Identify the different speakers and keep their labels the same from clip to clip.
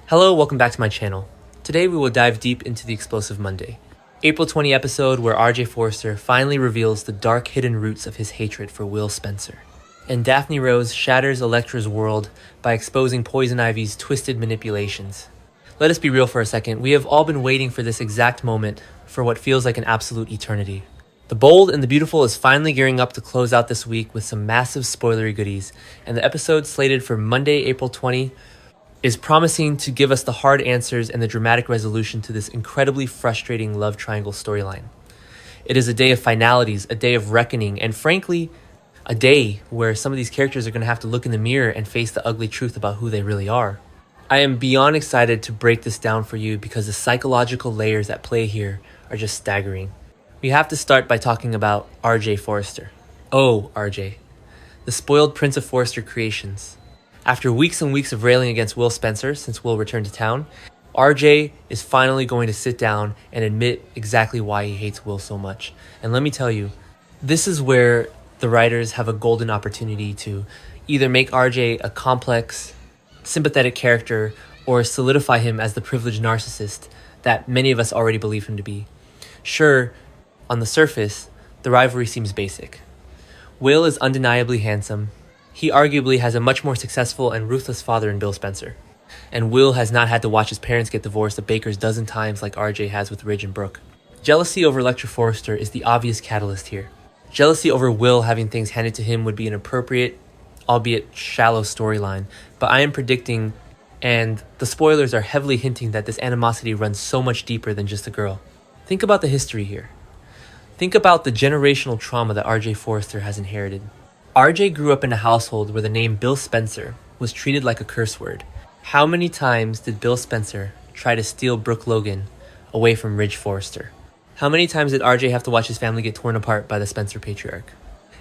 Speaker 1: Hello, welcome back to my channel. Today we will dive deep into the Explosive Monday, April 20 episode where RJ Forrester finally reveals the dark hidden roots of his hatred for Will Spencer. And Daphne Rose shatters Elektra's world by exposing Poison Ivy's twisted manipulations. Let us be real for a second, we have all been waiting for this exact moment for what feels like an absolute eternity. The Bold and the Beautiful is finally gearing up to close out this week with some massive spoilery goodies, and the episode slated for Monday, April 20 is promising to give us the hard answers and the dramatic resolution to this incredibly frustrating love triangle storyline. It is a day of finalities, a day of reckoning, and frankly, a day where some of these characters are going to have to look in the mirror and face the ugly truth about who they really are. I am beyond excited to break this down for you because the psychological layers at play here are just staggering. We have to start by talking about RJ Forrester. Oh, RJ. The spoiled Prince of Forrester creations. After weeks and weeks of railing against Will Spencer since Will returned to town, RJ is finally going to sit down and admit exactly why he hates Will so much. And let me tell you, this is where the writers have a golden opportunity to either make RJ a complex, sympathetic character or solidify him as the privileged narcissist that many of us already believe him to be. Sure, on the surface, the rivalry seems basic. Will is undeniably handsome. He arguably has a much more successful and ruthless father in Bill Spencer. And Will has not had to watch his parents get divorced a baker's dozen times like RJ has with Ridge and Brooke. Jealousy over Elektra Forrester is the obvious catalyst here. Jealousy over Will having things handed to him would be an appropriate, albeit shallow storyline, but I am predicting, and the spoilers are heavily hinting that this animosity runs so much deeper than just a girl. Think about the history here. Think about the generational trauma that RJ Forrester has inherited. RJ grew up in a household where the name Bill Spencer was treated like a curse word. How many times did Bill Spencer try to steal Brooke Logan away from Ridge Forrester? How many times did RJ have to watch his family get torn apart by the Spencer patriarch?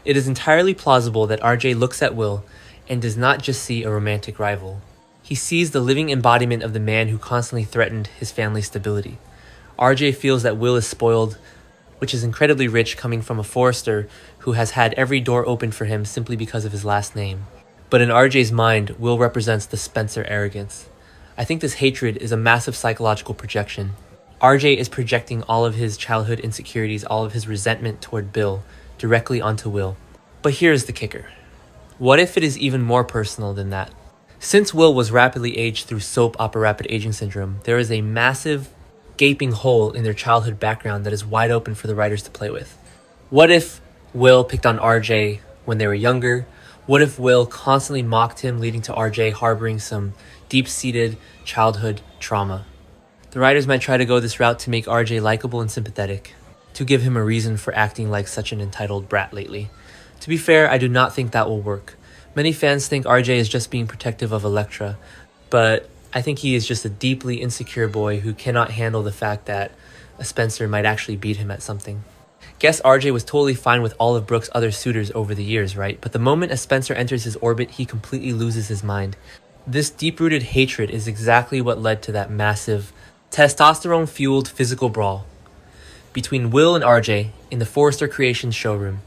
Speaker 1: It is entirely plausible that RJ looks at Will and does not just see a romantic rival. He sees the living embodiment of the man who constantly threatened his family's stability. RJ feels that Will is spoiled, which is incredibly rich coming from a Forrester who has had every door opened for him simply because of his last name. But in RJ's mind, Will represents the Spencer arrogance. I think this hatred is a massive psychological projection. RJ is projecting all of his childhood insecurities, all of his resentment toward Bill, directly onto Will. But here's the kicker. What if it is even more personal than that? Since Will was rapidly aged through soap opera rapid aging syndrome, there is a massive gaping hole in their childhood background that is wide open for the writers to play with. What if Will picked on RJ when they were younger? What if Will constantly mocked him, leading to RJ harboring some deep-seated childhood trauma? The writers might try to go this route to make RJ likable and sympathetic, to give him a reason for acting like such an entitled brat lately. To be fair, I do not think that will work. Many fans think RJ is just being protective of Elektra, but I think he is just a deeply insecure boy who cannot handle the fact that a Spencer might actually beat him at something. Guess RJ was totally fine with all of Brooke's other suitors over the years, right? But the moment a Spencer enters his orbit, he completely loses his mind. This deep-rooted hatred is exactly what led to that massive, testosterone-fueled physical brawl between Will and RJ in the Forrester Creations showroom.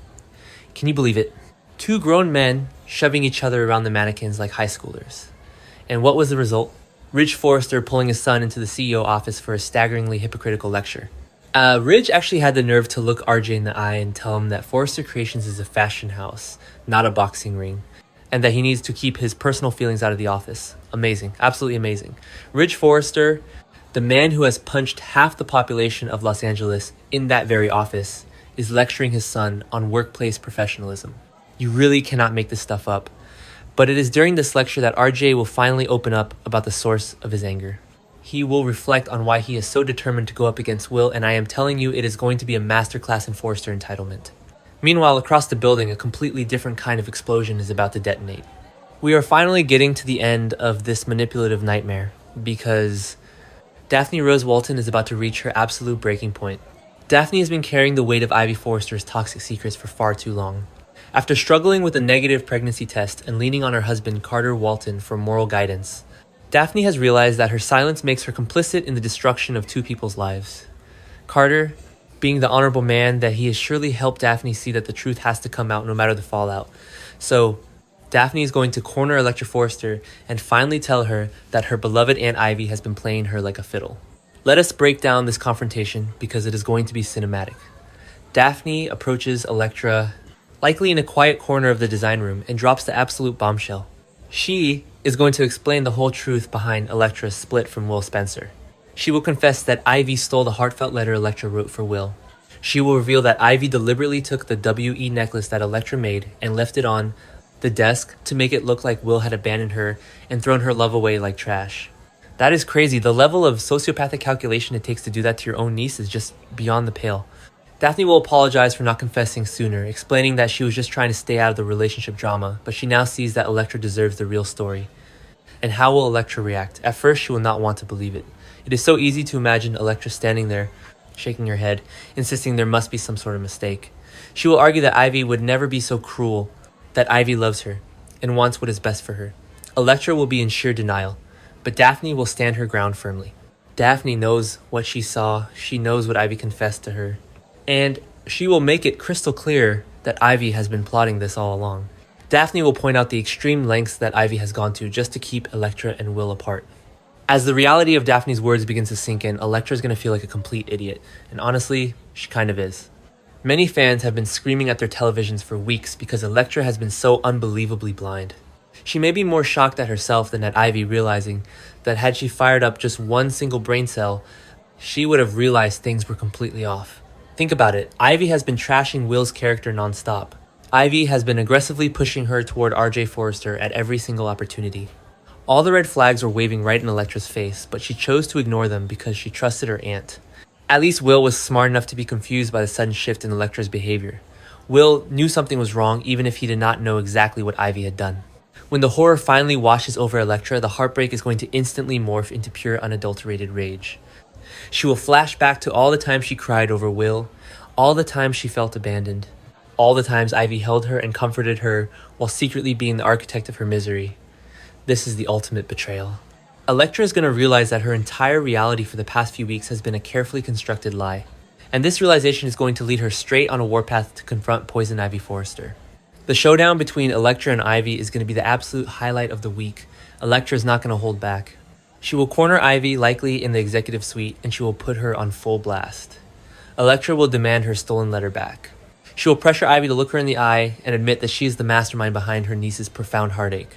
Speaker 1: Can you believe it? Two grown men shoving each other around the mannequins like high schoolers. And what was the result? Ridge Forrester pulling his son into the CEO office for a staggeringly hypocritical lecture. Ridge actually had the nerve to look RJ in the eye and tell him that Forrester Creations is a fashion house, not a boxing ring, and that he needs to keep his personal feelings out of the office. Amazing, absolutely amazing. Ridge Forrester, the man who has punched half the population of Los Angeles in that very office, is lecturing his son on workplace professionalism. You really cannot make this stuff up. But it is during this lecture that RJ will finally open up about the source of his anger. He will reflect on why he is so determined to go up against Will, and I am telling you, it is going to be a masterclass in Forrester entitlement. Meanwhile, across the building, a completely different kind of explosion is about to detonate. We are finally getting to the end of this manipulative nightmare, because Daphne Rose Walton is about to reach her absolute breaking point. Daphne has been carrying the weight of Ivy Forrester's toxic secrets for far too long. After struggling with a negative pregnancy test and leaning on her husband Carter Walton for moral guidance, Daphne has realized that her silence makes her complicit in the destruction of two people's lives. Carter, being the honorable man that he has surely helped Daphne see that the truth has to come out no matter the fallout. So Daphne is going to corner Electra Forster and finally tell her that her beloved Aunt Ivy has been playing her like a fiddle. Let us break down this confrontation because it is going to be cinematic. Daphne approaches Electra, likely in a quiet corner of the design room, and drops the absolute bombshell. She is going to explain the whole truth behind Electra's split from Will Spencer. She will confess that Ivy stole the heartfelt letter Electra wrote for Will. She will reveal that Ivy deliberately took the WE necklace that Electra made and left it on the desk to make it look like Will had abandoned her and thrown her love away like trash. That is crazy. The level of sociopathic calculation it takes to do that to your own niece is just beyond the pale. Daphne will apologize for not confessing sooner, explaining that she was just trying to stay out of the relationship drama, but she now sees that Electra deserves the real story. And how will Electra react? At first, she will not want to believe it. It is so easy to imagine Electra standing there, shaking her head, insisting there must be some sort of mistake. She will argue that Ivy would never be so cruel, that Ivy loves her, and wants what is best for her. Electra will be in sheer denial, but Daphne will stand her ground firmly. Daphne knows what she saw, she knows what Ivy confessed to her, and she will make it crystal clear that Ivy has been plotting this all along. Daphne will point out the extreme lengths that Ivy has gone to just to keep Electra and Will apart. As the reality of Daphne's words begins to sink in, Electra is going to feel like a complete idiot, and honestly, she kind of is. Many fans have been screaming at their televisions for weeks because Electra has been so unbelievably blind. She may be more shocked at herself than at Ivy, realizing that had she fired up just one single brain cell, she would have realized things were completely off. Think about it. Ivy has been trashing Will's character nonstop. Ivy has been aggressively pushing her toward RJ Forrester at every single opportunity. All the red flags were waving right in Electra's face, but she chose to ignore them because she trusted her aunt. At least Will was smart enough to be confused by the sudden shift in Electra's behavior. Will knew something was wrong even if he did not know exactly what Ivy had done. When the horror finally washes over Electra, the heartbreak is going to instantly morph into pure unadulterated rage. She will flash back to all the times she cried over Will, all the times she felt abandoned, all the times Ivy held her and comforted her while secretly being the architect of her misery. This is the ultimate betrayal. Electra is going to realize that her entire reality for the past few weeks has been a carefully constructed lie. And this realization is going to lead her straight on a warpath to confront Poison Ivy Forrester. The showdown between Electra and Ivy is going to be the absolute highlight of the week. Electra is not going to hold back. She will corner Ivy, likely in the executive suite, and she will put her on full blast. Electra will demand her stolen letter back. She will pressure Ivy to look her in the eye and admit that she is the mastermind behind her niece's profound heartache.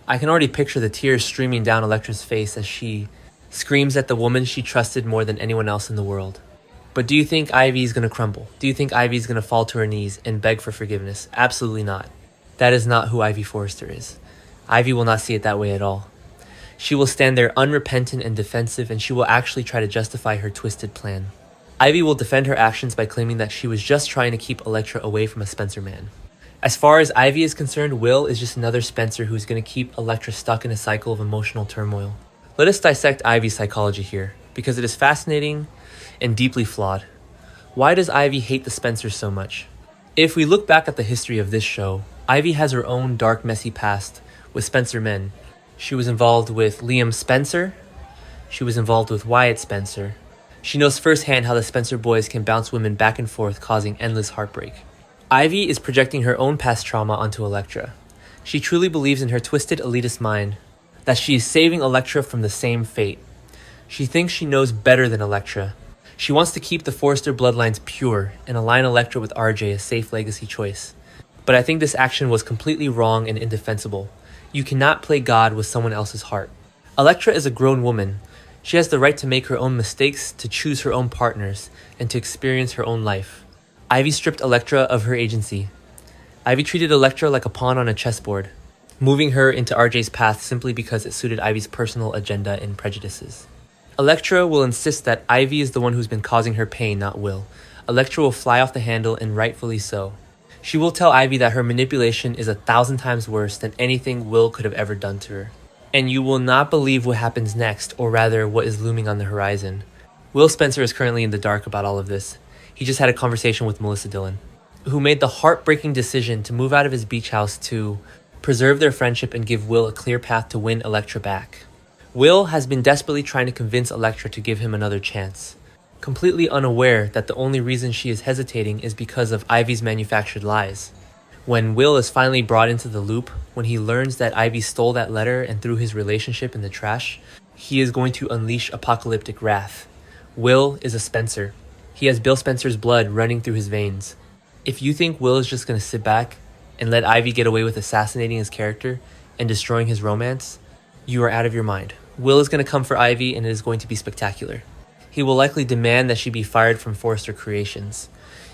Speaker 1: I can already picture the tears streaming down Electra's face as she screams at the woman she trusted more than anyone else in the world. But do you think Ivy is going to crumble? Do you think Ivy is going to fall to her knees and beg for forgiveness? Absolutely not. That is not who Ivy Forrester is. Ivy will not see it that way at all. She will stand there unrepentant and defensive, and she will actually try to justify her twisted plan. Ivy will defend her actions by claiming that she was just trying to keep Electra away from a Spencer man. As far as Ivy is concerned, Will is just another Spencer who's going to keep Electra stuck in a cycle of emotional turmoil. Let us dissect Ivy's psychology here, because it is fascinating and deeply flawed. Why does Ivy hate the Spencers so much? If we look back at the history of this show, Ivy has her own dark, messy past with Spencer men. She was involved with Liam Spencer. She was involved with Wyatt Spencer. She knows firsthand how the Spencer boys can bounce women back and forth, causing endless heartbreak. Ivy is projecting her own past trauma onto Electra. She truly believes in her twisted elitist mind that she is saving Electra from the same fate. She thinks she knows better than Electra. She wants to keep the Forrester bloodlines pure and align Electra with RJ, a safe legacy choice. But I think this action was completely wrong and indefensible. You cannot play God with someone else's heart. Electra is a grown woman. She has the right to make her own mistakes, to choose her own partners, and to experience her own life. Ivy stripped Electra of her agency. Ivy treated Electra like a pawn on a chessboard, moving her into RJ's path simply because it suited Ivy's personal agenda and prejudices. Electra will insist that Ivy is the one who's been causing her pain, not Will. Electra will fly off the handle, and rightfully so. She will tell Ivy that her manipulation is 1,000 times worse than anything Will could have ever done to her. And you will not believe what happens next, or rather what is looming on the horizon. Will Spencer is currently in the dark about all of this. He just had a conversation with Melissa Dillon, who made the heartbreaking decision to move out of his beach house to preserve their friendship and give Will a clear path to win Electra back. Will has been desperately trying to convince Electra to give him another chance, completely unaware that the only reason she is hesitating is because of Ivy's manufactured lies. When Will is finally brought into the loop, when he learns that Ivy stole that letter and threw his relationship in the trash, he is going to unleash apocalyptic wrath. Will is a Spencer. He has Bill Spencer's blood running through his veins. If you think Will is just going to sit back and let Ivy get away with assassinating his character and destroying his romance, you are out of your mind. Will is going to come for Ivy, and it is going to be spectacular. He will likely demand that she be fired from Forrester Creations.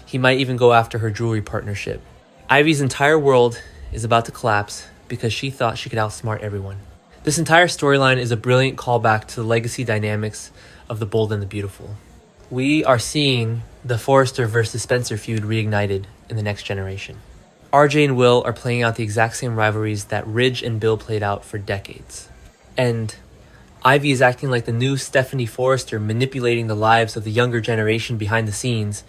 Speaker 1: He might even go after her jewelry partnership. Ivy's entire world is about to collapse because she thought she could outsmart everyone. This entire storyline is a brilliant callback to the legacy dynamics of The Bold and the Beautiful. We are seeing the Forrester versus Spencer feud reignited in the next generation. RJ and Will are playing out the exact same rivalries that Ridge and Bill played out for decades. And Ivy is acting like the new Stephanie Forrester, manipulating the lives of the younger generation behind the scenes,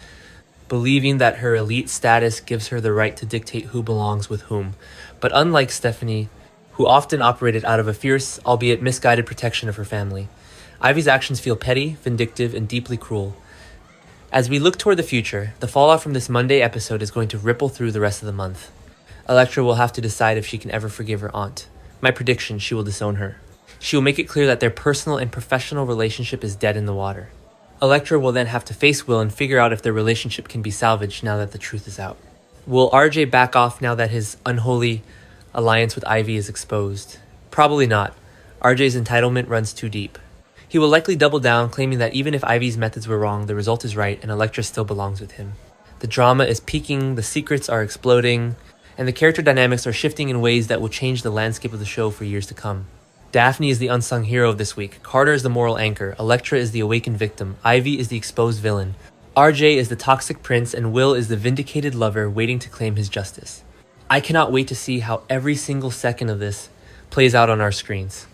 Speaker 1: believing that her elite status gives her the right to dictate who belongs with whom. But unlike Stephanie, who often operated out of a fierce, albeit misguided protection of her family, Ivy's actions feel petty, vindictive, and deeply cruel. As we look toward the future, the fallout from this Monday episode is going to ripple through the rest of the month. Elektra will have to decide if she can ever forgive her aunt. My prediction, she will disown her. She will make it clear that their personal and professional relationship is dead in the water. Elektra will then have to face Will and figure out if their relationship can be salvaged now that the truth is out. Will RJ back off now that his unholy alliance with Ivy is exposed? Probably not. RJ's entitlement runs too deep. He will likely double down, claiming that even if Ivy's methods were wrong, the result is right and Elektra still belongs with him. The drama is peaking, the secrets are exploding, and the character dynamics are shifting in ways that will change the landscape of the show for years to come. Daphne is the unsung hero of this week, Carter is the moral anchor, Elektra is the awakened victim, Ivy is the exposed villain, RJ is the toxic prince, and Will is the vindicated lover waiting to claim his justice. I cannot wait to see how every single second of this plays out on our screens.